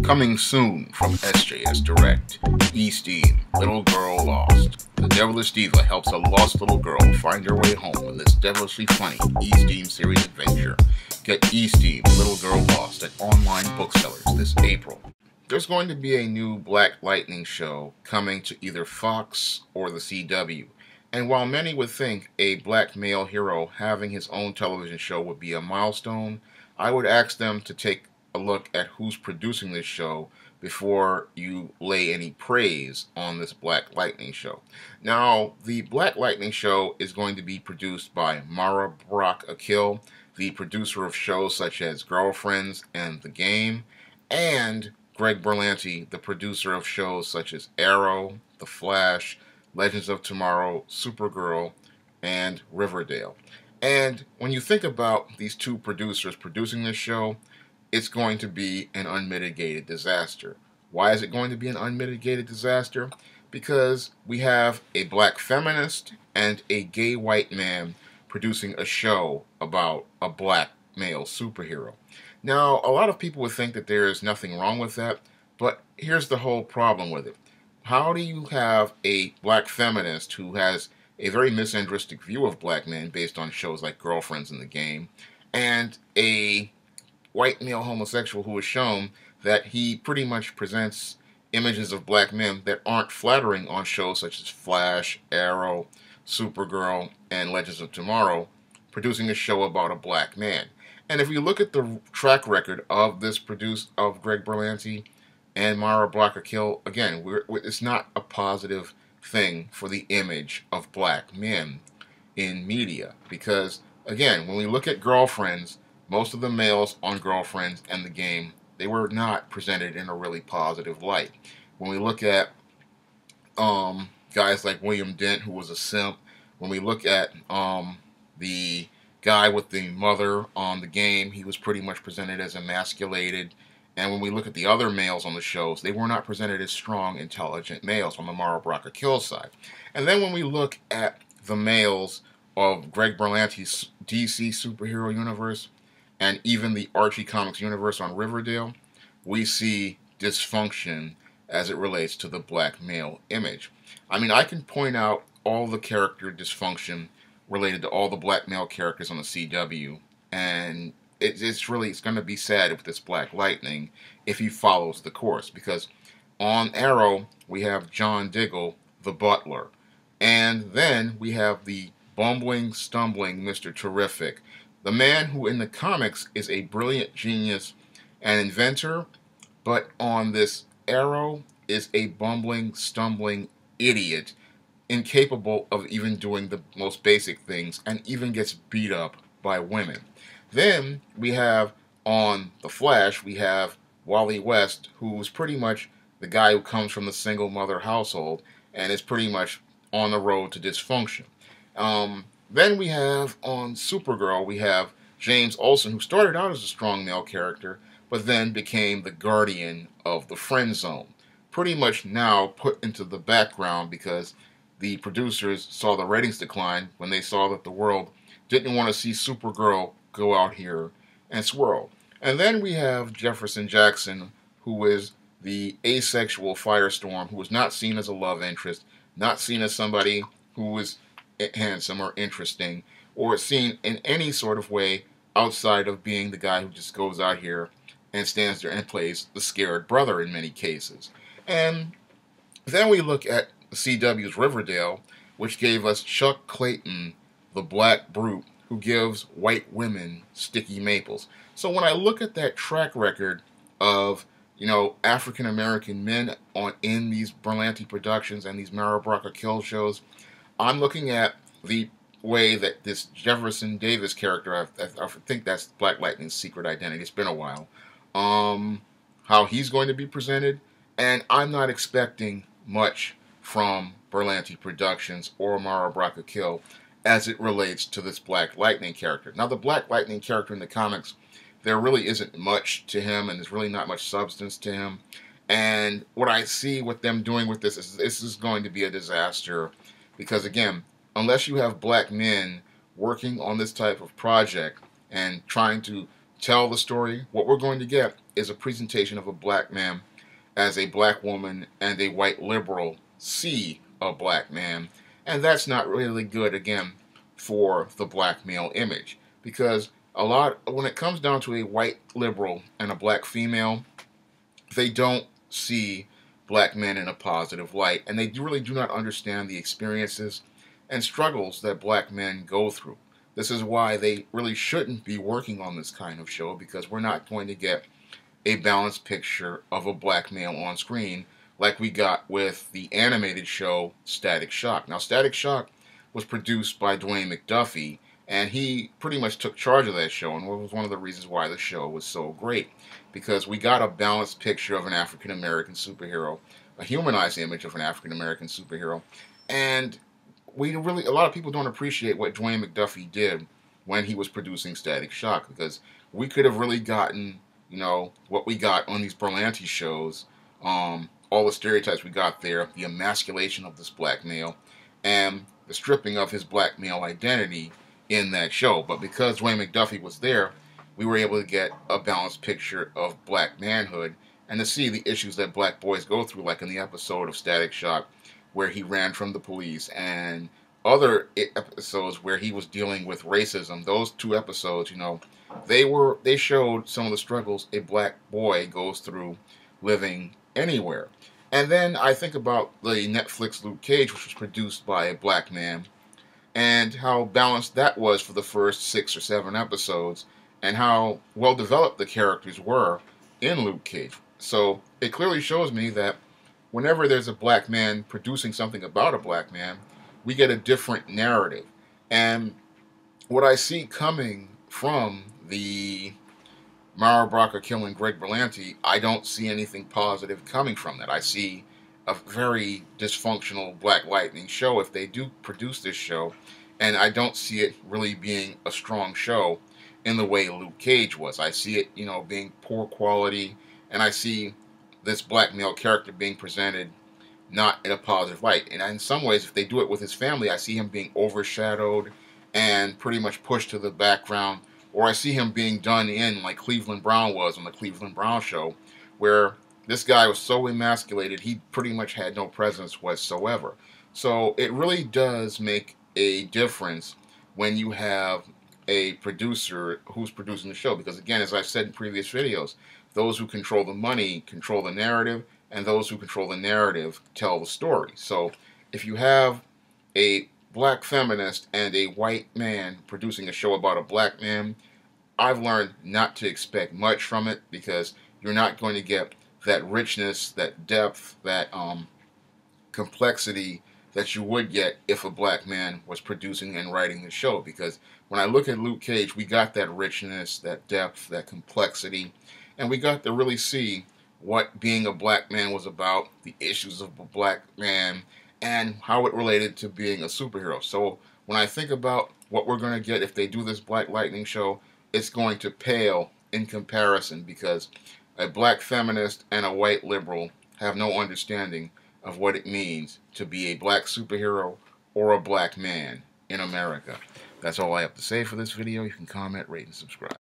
Coming soon from SJS Direct, E-Steam, Little Girl Lost. The Devilish Diva helps a lost little girl find her way home in this devilishly funny E-Steam series adventure. Get E-Steam, Little Girl Lost at online booksellers this April. There's going to be a new Black Lightning show coming to either Fox or the CW. And while many would think a black male hero having his own television show would be a milestone, I would ask them to take a look at who's producing this show before you lay any praise on this Black Lightning show. Now, the Black Lightning show is going to be produced by Mara Brock Akil, the producer of shows such as Girlfriends and The Game, and Greg Berlanti, the producer of shows such as Arrow, The Flash, Legends of Tomorrow, Supergirl, and Riverdale. And when you think about these two producers producing this show, it's going to be an unmitigated disaster. Why is it going to be an unmitigated disaster? Because we have a black feminist and a gay white man producing a show about a black male superhero. Now, a lot of people would think that there is nothing wrong with that, but here's the whole problem with it. How do you have a black feminist who has a very misanthropic view of black men based on shows like Girlfriends in The Game, and a white male homosexual who is shown that he pretty much presents images of black men that aren't flattering on shows such as Flash, Arrow, Supergirl, and Legends of Tomorrow, producing a show about a black man? And if you look at the track record of this of Greg Berlanti and Mara Brock Akil, again, it's not a positive thing for the image of black men in media. Because, again, when we look at Girlfriends, most of the males on Girlfriends and The Game, they were not presented in a really positive light. When we look at guys like William Dent, who was a simp, when we look at the guy with the mother on The Game, he was pretty much presented as emasculated. And when we look at the other males on the shows, they were not presented as strong, intelligent males on the Mara Brock Akil side. And then when we look at the males of Greg Berlanti's DC superhero universe, and even the Archie Comics universe on Riverdale, we see dysfunction as it relates to the black male image. I mean, I can point out all the character dysfunction related to all the black male characters on the CW, and it's going to be sad with this Black Lightning if he follows the course, because on Arrow we have John Diggle, the butler, and then we have the bumbling, stumbling Mr. Terrific, the man who in the comics is a brilliant genius and inventor, but on this Arrow is a bumbling, stumbling idiot, incapable of even doing the most basic things, and even gets beat up by women. Then we have on The Flash, we have Wally West, who's pretty much the guy who comes from the single mother household and is pretty much on the road to dysfunction. Then we have on Supergirl, we have James Olsen, who started out as a strong male character, but then became the guardian of the friend zone. Pretty much now put into the background because the producers saw the ratings decline when they saw that the world didn't want to see Supergirl go out here and swirl. And then we have Jefferson Jackson, who is the asexual Firestorm, who is not seen as a love interest, not seen as somebody who is handsome or interesting, or seen in any sort of way outside of being the guy who just goes out here and stands there and plays the scared brother in many cases. And then we look at the CW's Riverdale, which gave us Chuck Clayton, the black brute, who gives white women sticky maples. So when I look at that track record of, African American men in these Berlanti productions and these Mara Brock Akil shows, I'm looking at the way that this Jefferson Davis character, I think that's Black Lightning's secret identity, it's been a while, how he's going to be presented, and I'm not expecting much from Berlanti Productions or Mara Brock Akil as it relates to this Black Lightning character. Now, the Black Lightning character in the comics, there really isn't much to him, and there's really not much substance to him. And what I see with them doing with this is going to be a disaster, because again, unless you have black men working on this type of project and trying to tell the story, what we're going to get is a presentation of a black man as a black woman and a white liberal see a black man. And that's not really good, again, for the black male image. Because when it comes down to a white liberal and a black female, they don't see black men in a positive light. And they really do not understand the experiences and struggles that black men go through. This is why they really shouldn't be working on this kind of show, because we're not going to get a balanced picture of a black male on screen like we got with the animated show Static Shock. Now, Static Shock was produced by Dwayne McDuffie, and he pretty much took charge of that show, and it was one of the reasons why the show was so great, because we got a balanced picture of an African American superhero, a humanized image of an African American superhero, and a lot of people don't appreciate what Dwayne McDuffie did when he was producing Static Shock, because we could have really gotten, what we got on these Berlanti shows, all the stereotypes we got there, the emasculation of this black male, and the stripping of his black male identity in that show. But because Dwayne McDuffie was there, we were able to get a balanced picture of black manhood and to see the issues that black boys go through, like in the episode of Static Shock where he ran from the police, and other episodes where he was dealing with racism. Those two episodes, they showed some of the struggles a black boy goes through living anywhere. And then I think about the Netflix Luke Cage, which was produced by a black man, and how balanced that was for the first 6 or 7 episodes, and how well developed the characters were in Luke Cage. So it clearly shows me that whenever there's a black man producing something about a black man, we get a different narrative. And what I see coming from the Mara Brocker killing Greg Berlanti, I don't see anything positive coming from that. I see a very dysfunctional Black Lightning show if they do produce this show, and I don't see it really being a strong show in the way Luke Cage was. I see it, being poor quality, and I see this black male character being presented not in a positive light. And in some ways, if they do it with his family, I see him being overshadowed and pretty much pushed to the background. Or I see him being done in like Cleveland Brown was on the Cleveland Brown show, where this guy was so emasculated, he pretty much had no presence whatsoever. So it really does make a difference when you have a producer who's producing the show. Because again, as I've said in previous videos, those who control the money control the narrative, and those who control the narrative tell the story. So if you have a black feminist and a white man producing a show about a black man, I've learned not to expect much from it, because you're not going to get that richness, that depth, that complexity that you would get if a black man was producing and writing the show. Because when I look at Luke Cage, we got that richness, that depth, that complexity, and we got to really see what being a black man was about, the issues of a black man, and how it related to being a superhero. So when I think about what we're going to get if they do this Black Lightning show, it's going to pale in comparison, because a black feminist and a white liberal have no understanding of what it means to be a black superhero or a black man in America. That's all I have to say for this video. You can comment, rate, and subscribe.